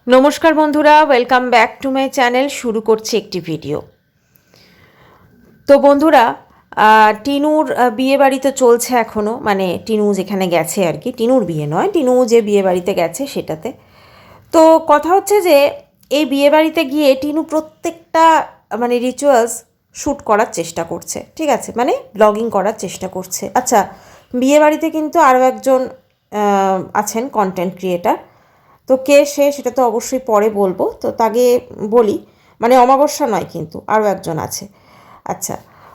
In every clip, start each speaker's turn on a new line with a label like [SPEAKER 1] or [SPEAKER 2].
[SPEAKER 1] নমস্কার বন্ধুরা, welcome back to my channel. শুরু করছি একটি ভিডিও। তো বন্ধুরা, টিনুর বিয়ে বাড়িতে চলছে এখনও, মানে টিনু যেখানে গেছে আর কি, টিনুর বিয়ে নয়, টিনু যে বিয়ে বাড়িতে গেছে সেটাতে। তো কথা হচ্ছে যে এই বিয়ে বাড়িতে গিয়ে টিনু প্রত্যেকটা মানে রিচুয়ালস শ্যুট করার চেষ্টা করছে, ঠিক আছে, মানে ব্লগিং করার চেষ্টা করছে। আচ্ছা, বিয়ে বাড়িতে কিন্তু আরও একজন আছেন কন্টেন্ট ক্রিয়েটার। তো কে সে সেটা তো অবশ্যই পরে বলবো, তো তাকে বলি, মানে অমাবস্যা নয় কিন্তু আরও একজন আছে। আচ্ছা,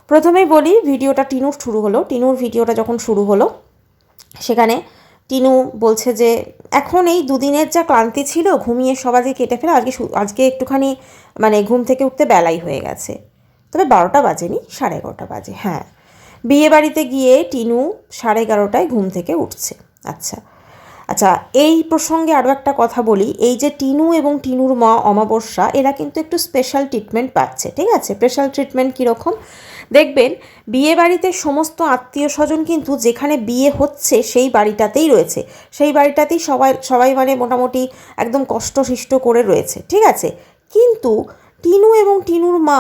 [SPEAKER 1] প্রথমেই বলি, ভিডিওটা টিনুর শুরু হলো। টিনুর ভিডিওটা যখন শুরু হলো, সেখানে টিনু বলছে যে এখন এই দুদিনের যা ক্লান্তি ছিল, ঘুমিয়ে সবাইকে কেটে ফেলে, আজকে একটুখানি মানে ঘুম থেকে উঠতে বেলাই হয়ে গেছে। তবে 12টা বাজেনি, 11:30 বাজে। হ্যাঁ, বিয়ে বাড়িতে গিয়ে টিনু 11:30টায় ঘুম থেকে উঠছে। আচ্ছা আচ্ছা, এই প্রসঙ্গে আরও একটা কথা বলি, এই যে টিনু এবং টিনুর মা অমাবস্যা, এরা কিন্তু একটু স্পেশাল ট্রিটমেন্ট পাচ্ছে, ঠিক আছে। স্পেশাল ট্রিটমেন্ট কীরকম দেখবেন, বিয়ে বাড়িতে সমস্ত আত্মীয় স্বজন কিন্তু যেখানে বিয়ে হচ্ছে সেই বাড়িটাতেই রয়েছে, সেই বাড়িটাতেই সবাই সবাই মানে মোটামুটি একদম কষ্টসিষ্ট করে রয়েছে, ঠিক আছে। কিন্তু টিনু এবং টিনুর মা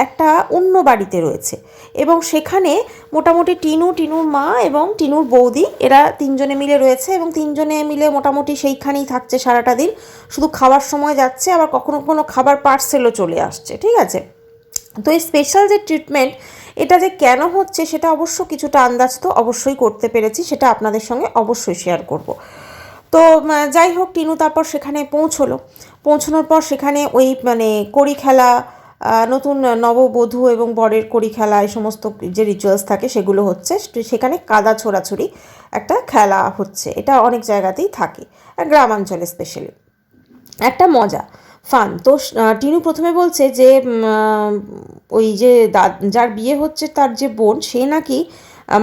[SPEAKER 1] একটা অন্য বাড়িতে রয়েছে, এবং সেখানে মোটামুটি টিনুর মা এবং টিনুর বৌদি এরা তিনজনে মিলে রয়েছে, এবং তিনজনে মিলে মোটামুটি সেইখানেই থাকছে সারাটা দিন। শুধু খাওয়ার সময় যাচ্ছে, আবার কখনো কখনো খাবার পার্সেলও চলে আসছে, ঠিক আছে। তো এই স্পেশাল যে ট্রিটমেন্ট, এটা যে কেন হচ্ছে সেটা অবশ্য কিছুটা আন্দাজ তো অবশ্যই করতে পেরেছি, সেটা আপনাদের সঙ্গে অবশ্যই শেয়ার করব। তো যাই হোক, টিনু তারপর সেখানে পৌঁছানোর পর সেখানে ওই মানে কড়ি খেলা, নতুন নববধূ এবং বরের কড়ি খেলা, এই সমস্ত যে রিচুয়ালস থাকে সেগুলো হচ্ছে। সেখানে কাদা ছোড়াছুড়ি একটা খেলা হচ্ছে, এটা অনেক জায়গাতেই থাকে, গ্রামাঞ্চলে স্পেশালি একটা মজা ফান। তো টিনু প্রথমে বলছে যে ওই যে যার বিয়ে হচ্ছে তার যে বোন, সে নাকি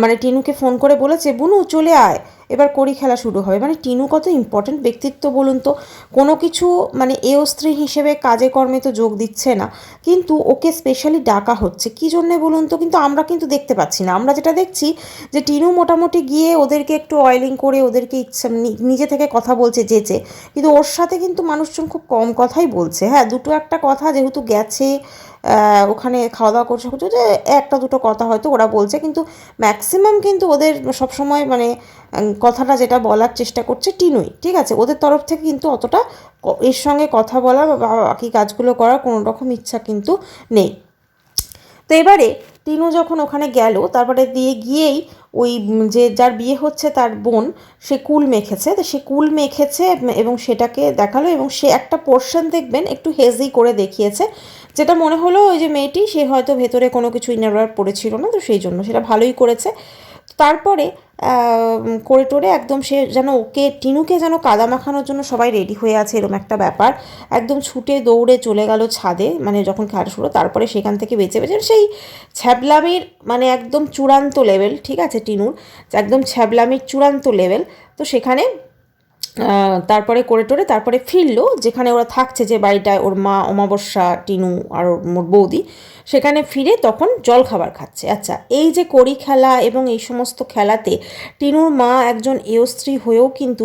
[SPEAKER 1] মানে টিনুকে ফোন করে বলেছে, বুনু চলে আয়, এবার কড়ি খেলা শুরু হবে। মানে টিনু কত ইম্পর্ট্যান্ট ব্যক্তিত্ব বলুন তো, কোনো কিছু মানে এও স্ত্রী হিসেবে কাজে কর্মে তো যোগ দিচ্ছে না, কিন্তু ওকে স্পেশালি ডাকা হচ্ছে কী জন্যে বলুন তো। কিন্তু আমরা কিন্তু দেখতে পাচ্ছি না, আমরা যেটা দেখছি যে টিনু মোটামুটি গিয়ে ওদেরকে একটু অয়েলিং করে ওদেরকে ইচ্ছা নিজে থেকে কথা বলছে যেচে, কিন্তু ওর সাথে কিন্তু মানুষজন খুব কম কথাই বলছে। হ্যাঁ, দুটো একটা কথা যেহেতু গেছে, ওখানে খাওয়া দাওয়া করছে, যে একটা দুটো কথা হয়তো ওরা বলছে, কিন্তু ম্যাক্সিমাম কিন্তু ওদের সবসময় মানে কথাটা যেটা বলার চেষ্টা করছে টিনুই, ঠিক আছে। ওদের তরফ থেকে কিন্তু অতটা এর সঙ্গে কথা বলার বা বাকি কাজগুলো করার কোনো রকম ইচ্ছা কিন্তু নেই। তো এবারে টিনু যখন ওখানে গেল, তারপরে গিয়েই ওই যে যার বিয়ে হচ্ছে তার বোন, সে কুল মেখেছে, তো সে কুল মেখেছে এবং সেটাকে দেখালো, এবং সে একটা পোর্শন দেখবেন একটু হেজি করে দেখিয়েছে, যেটা মনে হলো ওই যে মেয়েটি সে হয়তো ভেতরে কোনো কিছু ইনারওয়্যার পড়েছিল না, তো সেই জন্য সেটা ভালোই করেছে। তারপরে করে টোরে একদম সে যেন ওকে টিনুকে যেন কাদা মাখানোর জন্য সবাই রেডি হয়ে আছে, এরকম একটা ব্যাপার। একদম ছুটে দৌড়ে চলে গেল ছাদে, মানে যখন খেলা শুরু, তারপরে সেখান থেকে বেঁচে বেঁচে সেই ছ্যাবলামির মানে একদম চূড়ান্ত লেভেল, ঠিক আছে, টিনুর একদম ছ্যাবলামির চূড়ান্ত লেভেল। তো সেখানে তারপরে করে টোরে তারপরে ফিরলো যেখানে ওরা থাকছে, যে বাড়িটায় ওর মা অমাবস্যা, টিনু আর ওর বৌদি, সেখানে ফিরে তখন জল খাবার খাচ্ছে। আচ্ছা, এই যে কড়ি খেলা এবং এই সমস্ত খেলাতে টিনুর মা একজন স্ত্রী হয়েও কিন্তু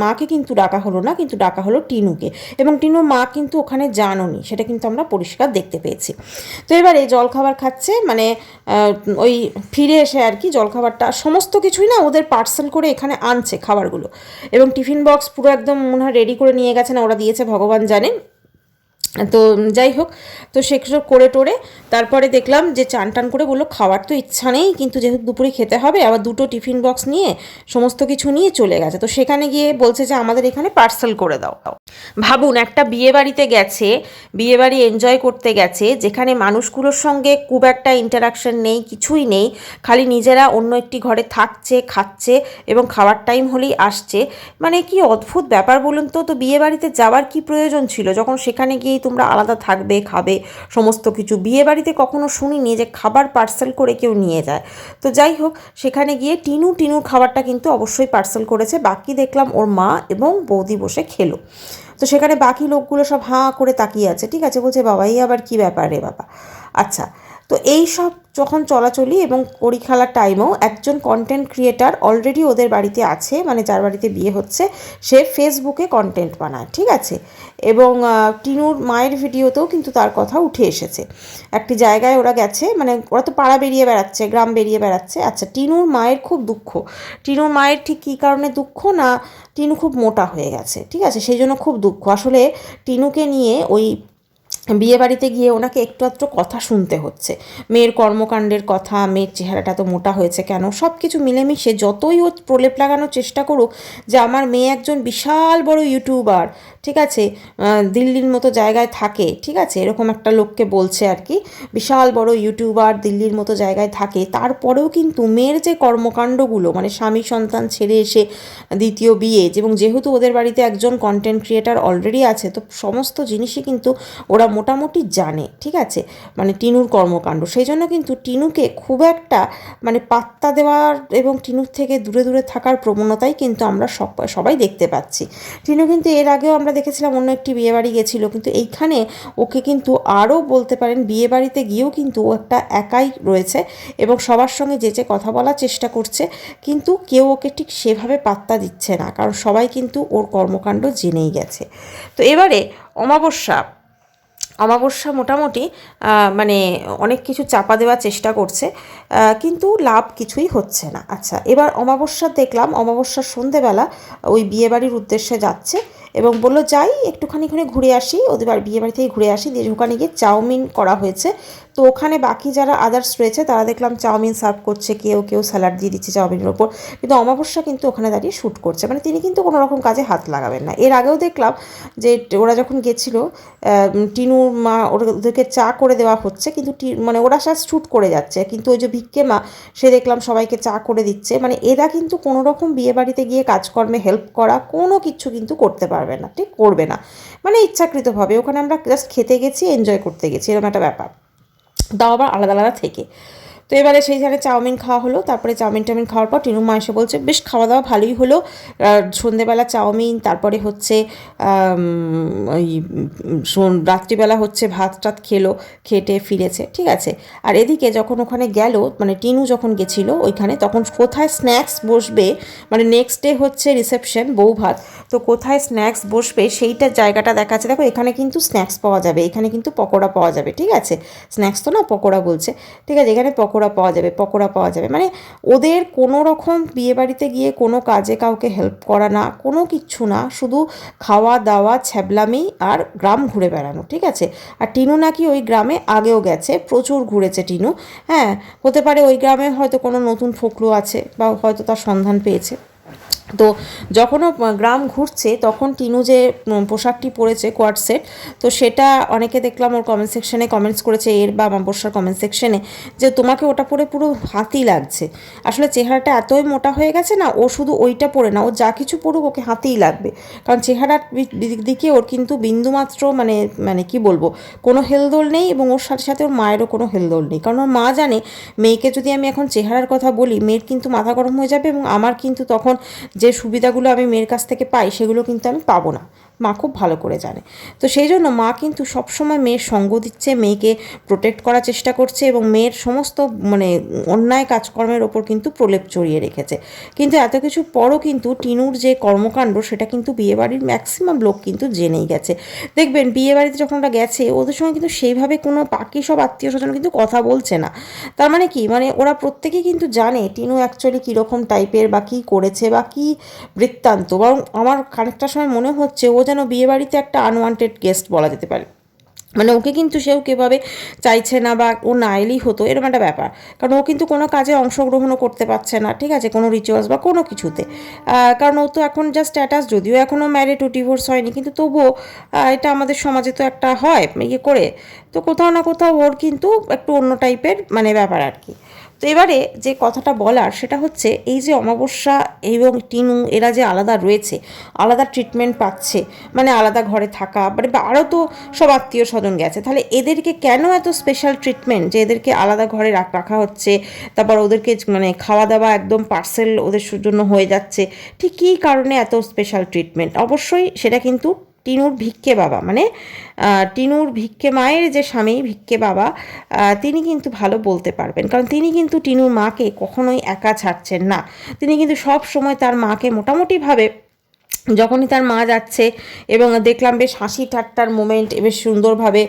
[SPEAKER 1] মাকে কিন্তু ডাকা হলো না, কিন্তু ডাকা হলো টিনুকে, এবং টিনুর মা কিন্তু ওখানে জানোনি, সেটা কিন্তু আমরা পরিষ্কার দেখতে পেয়েছি। তো এবারে জলখাবার খাচ্ছে, মানে ওই ফিরে এসে আর কি জলখাবারটা সমস্ত কিছুই না ওদের পার্সেল করে এখানে আনছে খাবারগুলো, এবং টিফিন বক্স পুরো একদম মনে হয় রেডি করে নিয়ে গেছে, না ওরা দিয়েছে ভগবান জানেন। তো যাই হোক, তো সেগুলো করে টোরে তারপরে দেখলাম যে চান টান করে বললো খাওয়ার তো ইচ্ছা নেই, কিন্তু যেহেতু দুপুরে খেতে হবে, আবার দুটো টিফিন বক্স নিয়ে সমস্ত কিছু নিয়ে চলে গেছে। তো সেখানে গিয়ে বলছে যে আমাদের এখানে পার্সেল করে দাও। ভাবুন, একটা বিয়ে বাড়িতে গেছে, বিয়ে বাড়ি এনজয় করতে গেছে, যেখানে মানুষগুলোর সঙ্গে খুব একটা ইন্টারাকশন নেই, কিছুই নেই, খালি নিজেরা অন্য একটি ঘরে থাকছে, খাচ্ছে এবং খাওয়ার টাইম হলেই আসছে। মানে কি অদ্ভুত ব্যাপার বলুন তো। তো বিয়ে বাড়িতে যাওয়ার কি প্রয়োজন ছিল, যখন সেখানে গিয়েই তোমরা আলাদা থাকবে, খাবে সমস্ত কিছু। বিয়ে বাড়িতে কখনো শুনিনি যে খাবার পার্সেল করে কেউ নিয়ে যায়। তো যাই হোক, সেখানে গিয়ে টিনুর খাবারটা কিন্তু অবশ্যই পার্সেল করেছে, বাকি দেখলাম ওর মা এবং বৌদি বসে খেলো। তো সেখানে বাকি লোকগুলো সব হাঁ করে তাকিয়ে আছে, ঠিক আছে, বলছে বাবা এই আবার কী ব্যাপার রে বাবা। আচ্ছা, তো এই সব যখন চলাচলি এবং কড়ি খেলার টাইমেও একজন কন্টেন্ট ক্রিয়েটার অলরেডি ওদের বাড়িতে আছে, মানে যার বাড়িতে বিয়ে হচ্ছে সে ফেসবুকে কন্টেন্ট বানায়, ঠিক আছে। এবং টিনুর মায়ের ভিডিওতেও কিন্তু তার কথা উঠে এসেছে। একটি জায়গায় ওরা গেছে, মানে ওরা তো পাড়া বেরিয়ে বেড়াচ্ছে, গ্রাম বেরিয়ে বেড়াচ্ছে। আচ্ছা, টিনুর মায়ের খুব দুঃখ। টিনুর মায়ের ঠিক কী কারণে দুঃখ না, টিনু খুব মোটা হয়ে গেছে, ঠিক আছে, সেই জন্য খুব দুঃখ। আসলে টিনুকে নিয়ে ওই বিয়ে বাড়িতে গিয়ে ওনাকে একটু আধটু কথা শুনতে হচ্ছে, মেয়ের কর্মকাণ্ডের কথা, মেয়ের চেহারাটা তো মোটা হয়েছে কেন, সব কিছু মিলেমিশে যতই ও প্রলেপ লাগানোর চেষ্টা করুক যে আমার মেয়ে একজন বিশাল বড় ইউটিউবার, ঠিক আছে, দিল্লির মতো জায়গায় থাকে, ঠিক আছে, এরকম একটা লোককে বলছে আর কি, বিশাল বড় ইউটিউবার দিল্লির মতো জায়গায় থাকে, তারপরেও কিন্তু মেয়ের যে কর্মকাণ্ডগুলো, মানে স্বামী সন্তান ছেড়ে এসে দ্বিতীয় বিয়ে, এবং যেহেতু ওদের বাড়িতে একজন কন্টেন্ট ক্রিয়েটার অলরেডি আছে, তো সমস্ত জিনিসই কিন্তু ওরা মোটামুটি জানে, ঠিক আছে, মানে টিনুর কর্মকাণ্ড। সেই জন্য কিন্তু টিনুকে খুব একটা মানে পাত্তা দেওয়ার এবং টিনুর থেকে দূরে দূরে থাকার প্রবণতাই কিন্তু আমরা সবাই দেখতে পাচ্ছি। টিনু কিন্তু এর আগেও আমরা দেখেছিলাম অন্য একটি বিয়েবাড়ি গেছিলো, কিন্তু এইখানে ওকে কিন্তু আরও বলতে পারেন বিয়েবাড়িতে গিয়েও কিন্তু ও একটা একাই রয়েছে এবং সবার সঙ্গে যে কথা বলার চেষ্টা করছে, কিন্তু কেউ ওকে ঠিক সেভাবে পাত্তা দিচ্ছে না, কারণ সবাই কিন্তু ওর কর্মকাণ্ড জেনেই গেছে। তো এবারে অমাবস্যা মোটামুটি মানে অনেক কিছু চাপা দেওয়ার চেষ্টা করছে, কিন্তু লাভ কিছুই হচ্ছে না। আচ্ছা, এবার অমাবস্যার সন্ধেবেলা ওই বিয়েবাড়ির উদ্দেশ্যে যাচ্ছে এবং বললো যাই একটুখানি ঘুরে আসি, ওদের বিয়ে বাড়ি থেকে ঘুরে আসি। দিয়ে ওখানে গিয়ে চাউমিন করা হয়েছে, তো ওখানে বাকি যারা আদার্স রয়েছে তারা দেখলাম চাউমিন সার্ভ করছে, কেউ স্যালাড দিয়ে দিচ্ছে চাউমিনের ওপর, কিন্তু অমাবস্যা কিন্তু ওখানে দাঁড়িয়ে শ্যুট করছে, মানে তিনি কিন্তু কোনো রকম কাজে হাত লাগাবেন না। এর আগেও দেখলাম যে ওরা যখন গেছিলো টিনুর মা ওদেরকে চা করে দেওয়া হচ্ছে, কিন্তু মানে ওরা সাথে শ্যুট করে যাচ্ছে, কিন্তু ওই যে ভিক্ষে মা সে দেখলাম সবাইকে চা করে দিচ্ছে, মানে এরা কিন্তু কোনো রকম বিয়েবাড়িতে গিয়ে কাজকর্মে হেল্প করা কোনো কিছু কিন্তু করতে পারবে না, ঠিক করবে না, মানে ইচ্ছাকৃতভাবে। ওখানে আমরা জাস্ট খেতে গেছি, এনজয় করতে গেছি, এরকম একটা ব্যাপার, তাও আবার আলাদা আলাদা থেকে। তো এবারে সেইখানে চাউমিন খাওয়া হলো, তারপরে চাউমিন খাওয়ার পর টিনু মা এসে বলছে বেশ খাওয়া দাওয়া ভালোই হলো, সন্ধেবেলা চাউমিন, তারপরে হচ্ছে ওই রাত্রিবেলা হচ্ছে ভাত টাত খেটে ফিরেছে, ঠিক আছে। আর এদিকে যখন ওখানে গেল, মানে টিনু যখন গেছিলো ওইখানে, তখন কোথায় স্ন্যাক্স বসবে, মানে নেক্সট ডে হচ্ছে রিসেপশন বউ ভাত, তো কোথায় স্ন্যাক্স বসবে সেইটা জায়গাটা দেখাচ্ছে। দেখো এখানে কিন্তু স্ন্যাক্স পাওয়া যাবে, এখানে কিন্তু পকোড়া পাওয়া যাবে, ঠিক আছে, স্ন্যাক্স তো না পকোড়া বলছে, ঠিক আছে, এখানে পকোড়া পাওয়া যাবে, মানে ওদের কোনো রকম বিয়েবাড়িতে গিয়ে কোনো কাজে কাউকে হেল্প করা না, কোনো কিচ্ছু না, শুধু খাওয়া দাওয়া ছ্যাবলামি আর গ্রাম ঘুরে বেড়ানো, ঠিক আছে। আর টিনু নাকি ওই গ্রামে আগেও গেছে, প্রচুর ঘুরেছে টিনু, হ্যাঁ, হতে পারে ওই গ্রামে হয়তো কোনো নতুন ফোকলো আছে বা হয়তো তার সন্ধান পেয়েছে। তো যখনও গ্রাম ঘুরছে তখন টিনু যে পোশাকটি পরেছে কোয়ার্ড সেট, তো সেটা অনেকে দেখলাম ওর কমেন্ট সেকশনে কমেন্টস করেছে, এর বা অমাবস্যার কমেন্ট সেকশনে, যে তোমাকে ওটা পরে পুরো হাতি লাগছে। আসলে চেহারাটা এতই মোটা হয়ে গেছে না, ও শুধু ওইটা পরে না, ও যা কিছু পড়ুক ওকে হাতিই লাগবে, কারণ চেহারার দিকে ওর কিন্তু বিন্দুমাত্র মানে কি বলবো, কোনো হেলদোল নেই, এবং ওর সাথে সাথে ওর মায়েরও কোনো হেলদোল নেই, কারণ ওর মা জানে মেয়েকে যদি আমি এখন চেহারার কথা বলি মেয়ের কিন্তু মাথা গরম হয়ে যাবে, এবং আমার কিন্তু তখন যে সুবিধাগুলো আমি মেয়ের কাছ থেকে পাই সেগুলো কিন্তু আমি পাবো না, মা খুব ভালো করে জানে। তো সেই জন্য মা কিন্তু সবসময় মেয়ের সঙ্গ দিচ্ছে, মেয়েকে প্রোটেক্ট করার চেষ্টা করছে, এবং মেয়ের সমস্ত মানে অন্যায় কাজকর্মের ওপর কিন্তু প্রলেপ চড়িয়ে রেখেছে। কিন্তু এত কিছু পরও কিন্তু টিনুর যে কর্মকাণ্ড সেটা কিন্তু বিয়েবাড়ির ম্যাক্সিমাম লোক কিন্তু জেনেই গেছে। দেখবেন বিয়েবাড়িতে যখন ওরা গেছে ওদের সঙ্গে কিন্তু সেইভাবে কোনো বাকি সব আত্মীয় স্বজন কিন্তু কথা বলছে না, তার মানে কি, মানে ওরা প্রত্যেকেই কিন্তু জানে টিনু অ্যাকচুয়ালি কীরকম টাইপের বা কী করেছে বা কী বৃত্তান্ত। বরং আমার খানিকটা সময় মনে হচ্ছে ও যেন বিয়েবাড়িতে একটা আনওয়ান্টেড গেস্ট বলা যেতে পারে, মানে ওকে কিন্তু সেও কীভাবে চাইছে না বা ও না এলেই হতো, এরকম একটা ব্যাপার, কারণ ও কিন্তু কোনো কাজে অংশগ্রহণও করতে পারছে না, ঠিক আছে, কোনো রিচুয়ালস বা কোনো কিছুতে, কারণ ও তো এখন জাস্ট স্ট্যাটাস, যদিও এখনও ম্যারিড ও ডিভোর্স হয়নি, কিন্তু তবুও এটা আমাদের সমাজে তো একটা হয় ইয়ে করে, তো কোথাও না কোথাও ওর কিন্তু একটু অন্য টাইপের মানে ব্যাপার আর কি। তো এবারে যে কথাটা বলার সেটা হচ্ছে এই যে অমাবস্যা এবং টিনু এরা যে আলাদা রয়েছে, আলাদা ট্রিটমেন্ট পাচ্ছে, মানে আলাদা ঘরে থাকা, মানে আরও তো সব আত্মীয় স্বজন গেছে, তাহলে এদেরকে কেন এত স্পেশাল ট্রিটমেন্ট, যে এদেরকে আলাদা ঘরে রাখা হচ্ছে, তারপর ওদেরকে মানে খাওয়া দাওয়া একদম পার্সেল ওদের জন্য হয়ে যাচ্ছে, ঠিক কী কারণে এত স্পেশাল ট্রিটমেন্ট? অবশ্যই সেটা কিন্তু টিনুর ভিক্ষে বাবা, মানে টিনুর ভিক্ষে মায়ের যে স্বামী ভিক্ষে বাবা, তিনি কিন্তু ভালো বলতে পারবেন, কারণ তিনি কিন্তু টিনুর মাকে কখনোই একা ছাড়ছেন না। তিনি কিন্তু সব সময় তার মাকে মোটামুটিভাবে, যখনই তার মা যাচ্ছে এবং দেখলাম বেশ হাসি ঠাট্টার মোমেন্ট, বেশ সুন্দরভাবে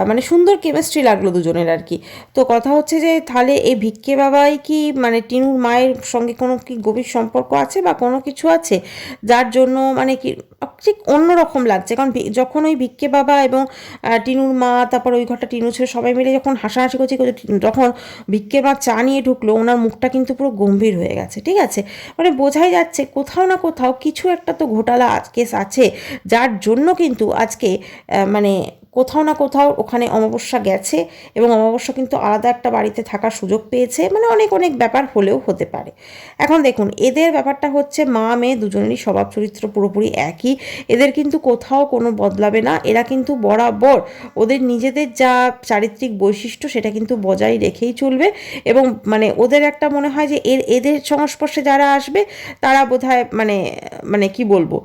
[SPEAKER 1] মানে সুন্দর কেমিস্ট্রি লাগলো দুজনের আর কি। তো কথা হচ্ছে যে তাহলে এই ভিক্ষে বাবাই কি মানে টিনুর মায়ের সঙ্গে কোনো কি গভীর সম্পর্ক আছে বা কোনো কিছু আছে, যার জন্য মানে কি ঠিক অন্যরকম লাগছে। কারণ যখন ওই ভিক্ষে বাবা এবং টিনুর মা, তারপর ওই ঘরটা টিনু ছিল, সবাই মিলে যখন হাসাহাসি করছে, যখন ভিক্ষে মা চা নিয়ে ঢুকলো, ওনার মুখটা কিন্তু পুরো গম্ভীর হয়ে গেছে, ঠিক আছে, মানে বোঝাই যাচ্ছে কোথাও না কোথাও কিছু একটা তো ঘোটালা কেস আছে, যার জন্য কিন্তু আজকে মানে কোথাও না কোথাও ওখানে অমাবস্যা গেছে এবং অমাবস্যা কিন্তু আলাদা একটা বাড়িতে থাকার সুযোগ পেয়েছে, মানে অনেক অনেক ব্যাপার হলেও হতে পারে। এখন দেখুন, এদের ব্যাপারটা হচ্ছে মা মেয়ে দুজনেরই স্বভাব চরিত্র পুরোপুরি একই, এদের কিন্তু কোথাও কোনো বদলাবে না, এরা কিন্তু বরাবর ওদের নিজেদের যা চারিত্রিক বৈশিষ্ট্য সেটা কিন্তু বজায় রেখেই চলবে। এবং মানে ওদের একটা মনে হয় যে এদের সংস্পর্শে যারা আসবে তারা বোধহয় মানে মানে কি বলবো,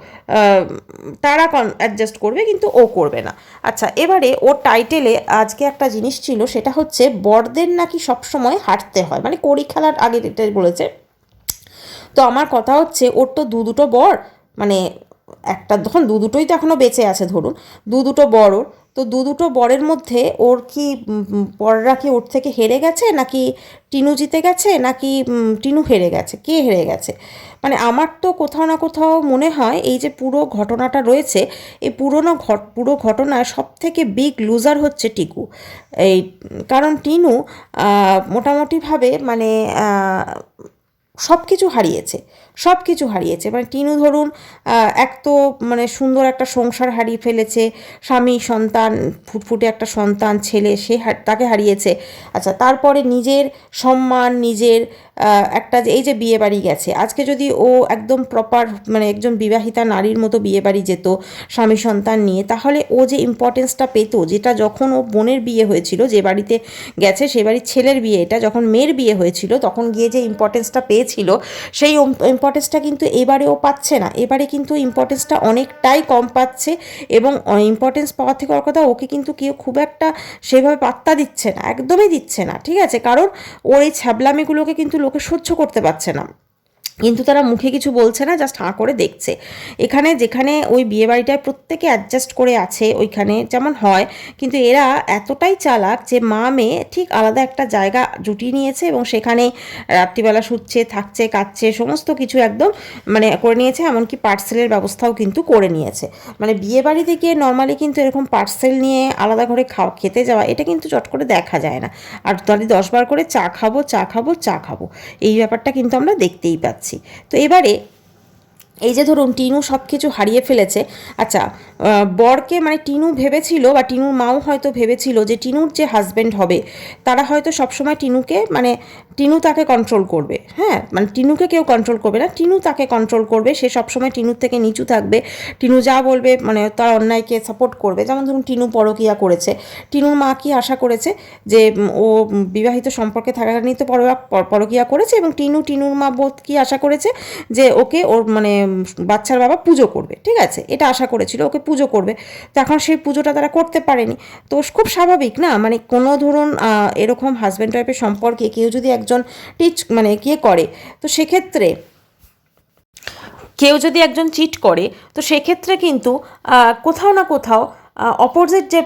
[SPEAKER 1] তারা অ্যাডজাস্ট করবে, কিন্তু ও করবে না। আচ্ছা, এবারে ওর টাইটেলে আজকে একটা জিনিস ছিল, সেটা হচ্ছে বরদের নাকি সবসময় হাঁটতে হয়, মানে কড়ি খেলার আগে এটা বলেছে। তো আমার কথা হচ্ছে ওর তো দুটো বর, মানে একটা তখন দুটোই তো এখনও বেঁচে আছে, ধরুন দুটো বর ওর, তো দুটো বরের মধ্যে ওর কি বররা কি ওর থেকে হেরে গেছে, নাকি টিনু জিতে গেছে, নাকি টিনু হেরে গেছে, কে হেরে গেছে? মানে আমার তো কোথাও না কোথাও মনে হয় এই যে পুরো ঘটনাটা রয়েছে, এই পুরো ঘটনায় সব থেকে বিগ লুজার হচ্ছে টিকু। এই কারণ টিনু মোটামুটিভাবে মানে সব কিছু হারিয়েছে, সব কিছু হারিয়েছে। মানে টিনু ধরুন এক তো মানে সুন্দর একটা সংসার হারিয়ে ফেলেছে, স্বামী সন্তান, ফুটফুটে একটা সন্তান ছেলে, তাকে হারিয়েছে। আচ্ছা, তারপরে নিজের সম্মান, নিজের একটা যে এই যে বিয়ে বাড়ি গেছে, আজকে যদি ও একদম প্রপার মানে একজন বিবাহিতা নারীর মতো বিয়ে বাড়ি যেত স্বামী সন্তান নিয়ে, তাহলে ও যে ইম্পর্টেন্সটা পেত, যেটা যখন ও বোনের বিয়ে হয়েছিল, যে বাড়িতে গেছে সে বাড়ির ছেলের বিয়ে, এটা যখন মেয়ের বিয়ে হয়েছিল তখন গিয়ে যে ইম্পর্টেন্সটা পেয়েছিল, সেই ইম্পর্টেন্সটা কিন্তু এবারে ও পাচ্ছে না। এবারে কিন্তু ইম্পর্টেন্সটা অনেকটাই কম পাচ্ছে, এবং ইম্পর্টেন্স পাওয়ার থেকে ওর কথা ওকে কিন্তু কেউ খুব একটা সেভাবে পাত্তা দিচ্ছে না, একদমই দিচ্ছে না, ঠিক আছে, কারণ ওর এই ছ্যাবলামিগুলোকে কিন্তু লোকে সহ্য করতে পারছে না। কিন্তু তারা মুখে কিছু বলছে না, জাস্ট হাঁ করে দেখছে। এখানে যেখানে ওই বিয়েবাড়িটায় প্রত্যেকে অ্যাডজাস্ট করে আছে ওইখানে যেমন হয়, কিন্তু এরা এতটাই চালাক যে মা মেয়ে ঠিক আলাদা একটা জায়গা জুটিয়ে নিয়েছে এবং সেখানে রাত্রিবেলা শুচ্ছে, থাকছে, কাচ্ছে, সমস্ত কিছু একদম মানে করে নিয়েছে, এমনকি পার্সেলের ব্যবস্থাও কিন্তু করে নিয়েছে। মানে বিয়েবাড়ি থেকে নর্মালি কিন্তু এরকম পার্সেল নিয়ে আলাদা ঘরে খেতে যাওয়া এটা কিন্তু চট করে দেখা যায় না। আর তাহলে 10 বার করে চা খাবো চা খাবো চা খাবো, এই ব্যাপারটা কিন্তু আমরা দেখতেই পাচ্ছি। তো এবারে এই যে ধরুন টিনু সব কিছু হারিয়ে ফেলেছে। আচ্ছা, বরকে মানে টিনু ভেবেছিল বা টিনুর মাও হয়তো ভেবেছিল যে টিনুর যে হাজব্যান্ড হবে তারা হয়তো সবসময় টিনুকে মানে টিনু তাকে কন্ট্রোল করবে, হ্যাঁ, মানে টিনুকে কেউ কন্ট্রোল করবে না, টিনু তাকে কন্ট্রোল করবে, সে সবসময় টিনুর থেকে নিচু থাকবে, টিনু যা বলবে মানে তার অন্যায়কে সাপোর্ট করবে। যেমন ধরুন টিনু পরকীয়া করেছে, টিনুর মা কি আশা করেছে যে ও বিবাহিত সম্পর্কে থাকাকালীন তো পরকীয়া করেছে, এবং টিনুর মা বোধ কি আশা করেছে যে ওকে ওর মানে বাচ্চার বাবা পুজো করবে, ঠিক আছে, এটা আশা করেছিল ওকে পুজো করবে। তো এখন সেই পুজোটা তারা করতে পারেনি, তো খুব স্বাভাবিক না, মানে কোনো ধরুন এরকম হাজব্যান্ড ওয়াইফের সম্পর্কে কেউ যদি একজন মানে করে, তো সেক্ষেত্রে কেউ যদি একজন চিট করে, তো সেক্ষেত্রে কিন্তু কোথাও না কোথাও অপোজিট যে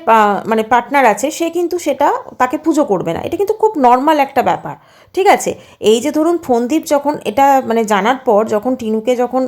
[SPEAKER 1] মানে পার্টনার আছে সে কিন্তু সেটা তাকে পুজো করবে না, এটা কিন্তু খুব নর্মাল একটা ব্যাপার, ঠিক আছে। এই যে ধরুন ফোনদীপ যখন এটা মানে জানার পর, যখন টিনুকে যখন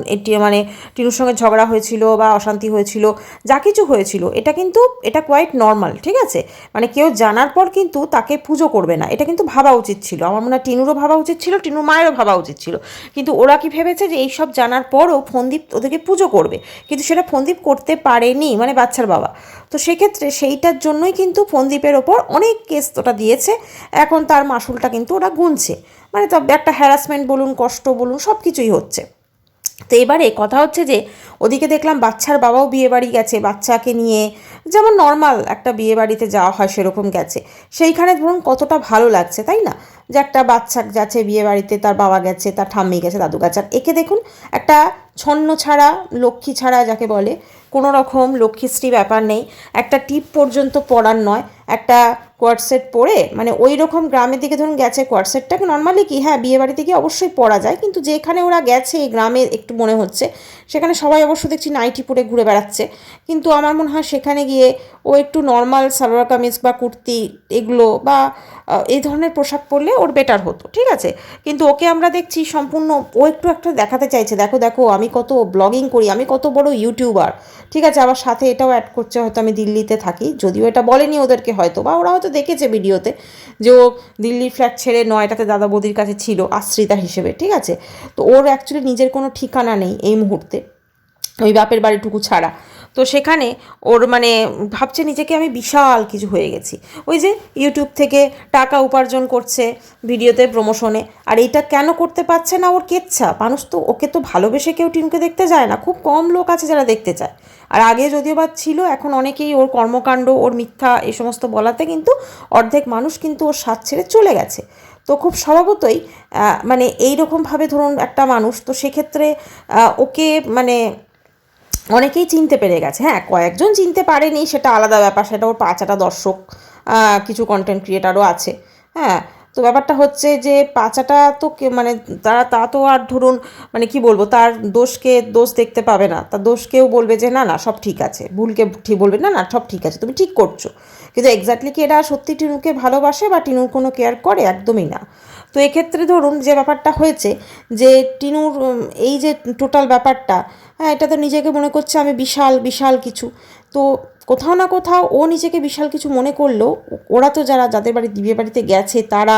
[SPEAKER 1] মানে টিনুর সঙ্গে ঝগড়া হয়েছিল বা অশান্তি হয়েছিল, যা কিছু হয়েছিল, এটা কিন্তু এটা কোয়াইট নর্মাল, ঠিক আছে, মানে কেউ জানার পর কিন্তু তাকে পুজো করবে না, এটা কিন্তু ভাবা উচিত ছিল। আমার মনে হয় টিনুরও ভাবা উচিত ছিল, টিনুর মায়েরও ভাবা উচিত ছিল, কিন্তু ওরা কি ভেবেছে যে এইসব জানার পরও ফোনদীপ ওদেরকে পুজো করবে, কিন্তু সেটা ফোনদীপ করতে পারেনি, মানে বাচ্চার বাবা। তো সেক্ষেত্রে সেইটার জন্যই কিন্তু ফোনদীপের ওপর অনেক কেস ওটা দিয়েছে, এখন তার মাসুলটা কিন্তু ওরা গুনছে, মানে তো একটা হ্যারাসমেন্ট বলুন, কষ্ট বলুন, সব কিছুই হচ্ছে। তো এবারে কথা হচ্ছে যে ওদিকে দেখলাম বাচ্চার বাবাও বিয়ে বাড়ি গেছে বাচ্চাকে নিয়ে, যেমন নর্মাল একটা বিয়ে বাড়িতে যাওয়া হয় সেরকম গেছে, সেইখানে ধরুন কতটা ভালো লাগছে, তাই না, যে একটা বাচ্চা যাচ্ছে বিয়ে বাড়িতে, তার বাবা গেছে, তার ঠাম্মি গেছে, দাদু গেছে, আর একে দেখুন একটা ছন্ন ছাড়া, লক্ষ্মী ছাড়া যাকে বলে, কোনো রকম লক্ষ্মীশ্রী ব্যাপার নেই, একটা টিপ পর্যন্ত পরার নয়, একটা কোয়ার্টসেট পরে মানে ওই রকম গ্রামের দিকে ধরুন গেছে, কোয়ার্টসেটটাকে নর্মালি কি হ্যাঁ বিয়ে বাড়িতে গিয়ে অবশ্যই পরা যায়, কিন্তু যেখানে ওরা গেছে গ্রামে একটু মনে হচ্ছে সেখানে সবাই অবশ্য দেখছি নাইটি পরে ঘুরে বেড়াচ্ছে, কিন্তু আমার মনে হয় সেখানে গিয়ে ও একটু নর্মাল সালোয়ার কামিজ বা কুর্তি এগুলো বা এই ধরনের পোশাক পরলে ওর বেটার হতো, ঠিক আছে। কিন্তু ওকে আমরা দেখছি সম্পূর্ণ ও একটু একটা দেখাতে চাইছে, দেখো দেখো আমি কত ব্লগিং করি, আমি কত বড় ইউটিউবার, ঠিক আছে। আবার সাথে এটাও অ্যাড করছে হয়তো আমি দিল্লিতে থাকি, যদিও এটা বলেনি ওদেরকে হয়তো, বা ওরা হয়তো দেখেছে ভিডিওতে যে ও দিল্লির ফ্ল্যাট ছেড়ে নয়টাতে দাদা বৌদির কাছে ছিল আশ্রিতা হিসেবে, ঠিক আছে। তো ওর অ্যাকচুয়ালি নিজের কোনো ঠিকানা নেই এই মুহূর্তে, ওই বাপের বাড়িটুকু ছাড়া। তো সেখানে ওর মানে ভাবছে নিজেকে আমি বিশাল কিছু হয়ে গেছি, ওই যে ইউটিউব থেকে টাকা উপার্জন করছে ভিডিওতে প্রমোশনে, আর এইটা কেন করতে পারছে না, ওর কেচ্ছা। মানুষ তো ওকে তো ভালোবেসে কেউ টিনুকে দেখতে যায় না, খুব কম লোক আছে যারা দেখতে চায়, আর আগে যদিও বা ছিল, এখন অনেকেই ওর কর্মকাণ্ড ওর মিথ্যা এই সমস্ত বলাতে কিন্তু অর্ধেক মানুষ কিন্তু ওর সাথ ছেড়ে চলে গেছে। তো খুব স্বভাবতই মানে এইরকমভাবে ধরুন একটা মানুষ, তো সেক্ষেত্রে ওকে মানে অনেকেই চিনতে পেরে গেছে, হ্যাঁ কয়েকজন চিনতে পারেনি সেটা আলাদা ব্যাপার, সেটা ওর পাঁচাটা দর্শক কিছু কন্টেন্ট ক্রিয়েটারও আছে, হ্যাঁ। তো ব্যাপারটা হচ্ছে যে পাঁচাটা তো মানে তা তো আর ধরুন মানে কি বলবো, তার দোষকে দোষ দেখতে পাবে না, তার দোষকেও বলবে যে না না সব ঠিক আছে, ভুলকে ঠিক বলবে না না সব ঠিক আছে তুমি ঠিক করছো, কিন্তু এক্স্যাক্টলি কি এরা সত্যি টিনুকে ভালোবাসে বা টিনুর কোনো কেয়ার করে, একদমই না। তো এক্ষেত্রে ধরুন যে ব্যাপারটা হয়েছে যে টিনুর এই যে টোটাল ব্যাপারটা, হ্যাঁ এটা তো নিজেকে মনে করছে আমি বিশাল বিশাল কিছু, তো কোথাও না কোথাও ও নিজেকে বিশাল কিছু মনে করলেও ওরা তো যাদের বাড়ি বিয়ে বাড়িতে গেছে তারা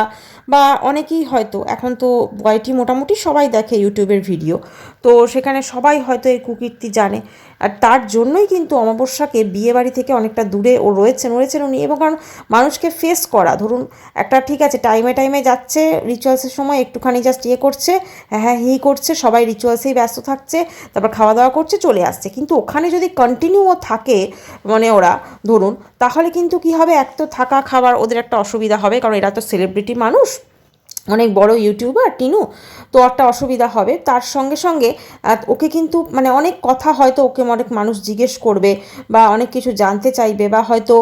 [SPEAKER 1] বা অনেকেই হয়তো এখন তো বয়টি মোটামুটি সবাই দেখে ইউটিউবের ভিডিও, তো সেখানে সবাই হয়তো এই কুকীর্তি জানে, আর তার জন্যই কিন্তু অমাবস্যাকে বিয়ে বাড়ি থেকে অনেকটা দূরে ও রয়েছেন উনি, এবং কারণ মানুষকে ফেস করা, ধরুন একটা ঠিক আছে টাইমে টাইমে যাচ্ছে রিচুয়ালসের সময় একটুখানি জাস্ট ইয়ে করছে, হ্যাঁ হি করছে, সবাই রিচুয়ালসেই ব্যস্ত থাকছে, তারপর খাওয়া দাওয়া করছে চলে আসছে, কিন্তু ওখানে যদি কন্টিনিউ থাকে মানে ওরা ধরুন, তাহলে কিন্তু কি হবে, এক তো থাকা খাবার ওদের একটা অসুবিধা হবে, কারণ এরা তো সেলিব্রিটি মানুষ, অনেক বড় ইউটিউবার টিনু, তো একটা অসুবিধা হবে। তার সঙ্গে সঙ্গে ওকে কিন্তু মানে অনেক কথা হয়তো ওকে অনেক মানুষ জিজ্ঞেস করবে বা অনেক কিছু জানতে চাইবে, বা হয়তো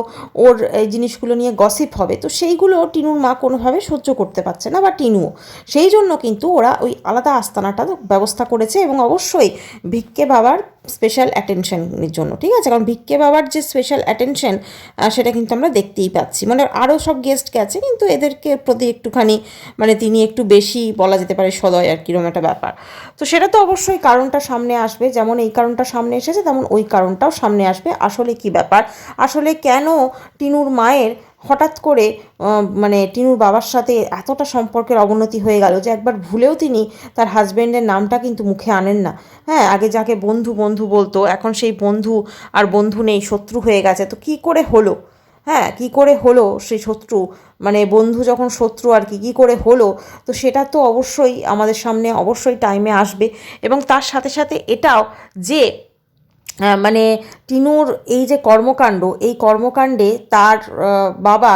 [SPEAKER 1] ওর এই জিনিসগুলো নিয়ে গসিপ হবে, তো সেইগুলো টিনুর মা কোনোভাবে সহ্য করতে পারছে না বা টিনুও, সেই জন্য কিন্তু ওরা ওই আলাদা আস্তানাটা ব্যবস্থা করেছে, এবং অবশ্যই ভিক্ষে বাবার স্পেশাল অ্যাটেনশনের জন্য, ঠিক আছে। কারণ ভিক্ষে বাবার যে স্পেশাল অ্যাটেনশন সেটা কিন্তু আমরা দেখতেই পাচ্ছি, মানে আরও সব গেস্ট গেছে কিন্তু এদেরকে প্রতি একটুখানি মানে তিনি একটু বেশি বলা যেতে পারে সদয় আর কীরকম একটা ব্যাপার। তো সেটা তো অবশ্যই কারণটা সামনে আসবে, যেমন এই কারণটা সামনে এসেছে তেমন ওই কারণটাও সামনে আসবে, আসলে কি ব্যাপার, আসলে কেন টিনুর মায়ের হঠাৎ করে মানে টিনুর বাবার সাথে এতটা সম্পর্কের অবনতি হয়ে গেল যে একবার ভুলেও তিনি তার হাজব্যান্ডের নামটা কিন্তু মুখে আনেন না, হ্যাঁ আগে যাকে বন্ধু বন্ধু বলতো এখন সেই বন্ধু আর বন্ধু নেই, শত্রু হয়ে গেছে, তো কী করে হলো, হ্যাঁ কী করে হলো সেই শত্রু, মানে বন্ধু যখন শত্রু আর কি কী করে হলো, তো সেটা তো অবশ্যই আমাদের সামনে অবশ্যই টাইমে আসবে, এবং তার সাথে সাথে এটাও যে মানে টিনুর এই যে কর্মকাণ্ড, এই কর্মকাণ্ডে তার বাবা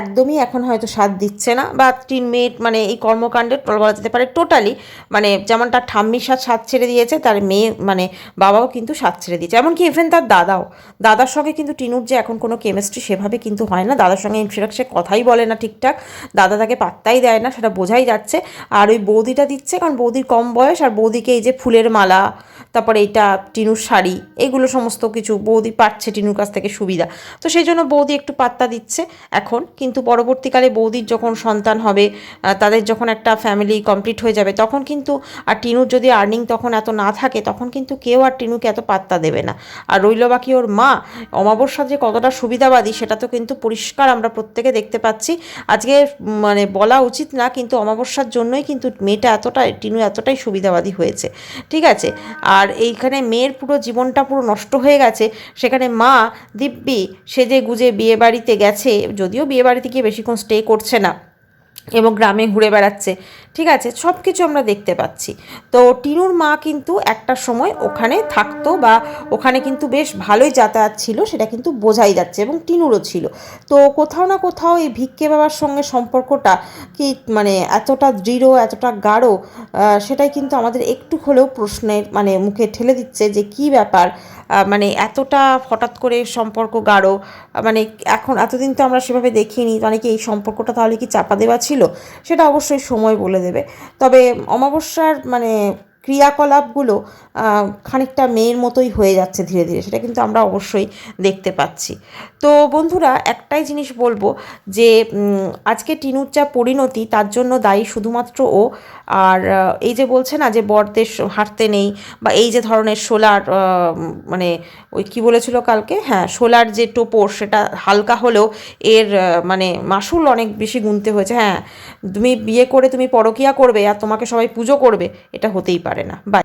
[SPEAKER 1] একদমই এখন হয়তো সাথ দিচ্ছে না, বা টিনমেট মানে এই কর্মকাণ্ডে বলা যেতে পারে টোটালি, মানে যেমন তার ঠাম্মির সাথ ছেড়ে দিয়েছে, তার মেয়ে মানে বাবাও কিন্তু সাথ ছেড়ে দিয়েছে, এমনকি ইভেন তার দাদার সঙ্গে কিন্তু টিনুর যে এখন কোনো কেমিস্ট্রি সেভাবে কিন্তু হয় না, দাদার সঙ্গে ইনফ্যাক্ট সে কথাই বলে না ঠিকঠাক, দাদা তাকে পাত্তাই দেয় না, সেটা বোঝাই যাচ্ছে। আর ওই বৌদিটা দিচ্ছে কারণ বৌদির কম বয়স, আর বৌদিকে এই যে ফুলের মালা, তারপরে এইটা টিনুর শাড়ি, এগুলো সমস্ত কিছু বৌদি পাচ্ছে টিনুর কাছ থেকে সুবিধা, তো সেই জন্য বৌদি একটু পাত্তা দিচ্ছে এখন, কিন্তু পরবর্তীকালে বৌদির যখন সন্তান হবে, তাদের যখন একটা ফ্যামিলি কমপ্লিট হয়ে যাবে, তখন কিন্তু আর টিনুর যদি আর্নিং তখন এত না থাকে, তখন কিন্তু কেউ আর টিনুকে এত পাত্তা দেবে না। আর রইল বাকি ওর মা, অমাবস্যা যে কতটা সুবিধাবাদী সেটা তো কিন্তু পরিষ্কার আমরা প্রত্যেকে দেখতে পাচ্ছি, আজকে মানে বলা উচিত না, কিন্তু অমাবস্যার জন্যই কিন্তু মেয়েটা এতটাই টিনু এতটাই সুবিধাবাদী হয়েছে, ঠিক আছে। আর এইখানে মেয়ের পুরো জীবনটা পুরো নষ্ট হয়ে গেছে, সেখানে মা দিব্যি সেজে গুজে বিয়ে বাড়িতে গেছে, যদিও বিয়ে বাড়িতে গিয়ে বেশিক্ষণ স্টে করছে না এবং গ্রামে ঘুরে বেড়াচ্ছে, ঠিক আছে, সব কিছু আমরা দেখতে পাচ্ছি। তো টিনুর মা কিন্তু একটা সময় ওখানে থাকতো বা ওখানে কিন্তু বেশ ভালোই যাতায়াত ছিল, সেটা কিন্তু বোঝাই যাচ্ছে, এবং টিনুরও ছিল। তো কোথাও না কোথাও এই ভিক্ষে বাবার সঙ্গে সম্পর্কটা কি মানে এতটা দৃঢ় এতটা গাঢ়, সেটাই কিন্তু আমাদের একটু হলেও প্রশ্নের মানে মুখে ঠেলে দিচ্ছে যে কী ব্যাপার, মানে এতটা হঠাৎ করে সম্পর্ক গাঢ়, মানে এখন এতদিন তো আমরা সেভাবে দেখিনি, মানে কি এই সম্পর্কটা তাহলে কি চাপা দেওয়া ছিল, সেটা অবশ্যই সময় বলে দেবে। তবে অমাবস্যার মানে ক্রিয়াকলাপগুলো খানিকটা মেয়ের মতোই হয়ে যাচ্ছে ধীরে ধীরে, সেটা কিন্তু আমরা অবশ্যই দেখতে পাচ্ছি। তো বন্ধুরা, একটাই জিনিস বলবো যে আজকে টিনুর যা পরিণতি তার জন্য দায়ী শুধুমাত্র ও। আর এই যে বলছে না যে বরদের হাঁটতে নেই, বা এই যে ধরনের সোলার মানে ওই কি বলেছিল কালকে, হ্যাঁ সোলার যে টোপর সেটা হালকা হলেও এর মানে মাসুল অনেক বেশি গুনতে হয়েছে। হ্যাঁ, তুমি বিয়ে করে তুমি পরকিয়া করবে আর তোমাকে সবাই পুজো করবে, এটা হতেই পারে না। বাই।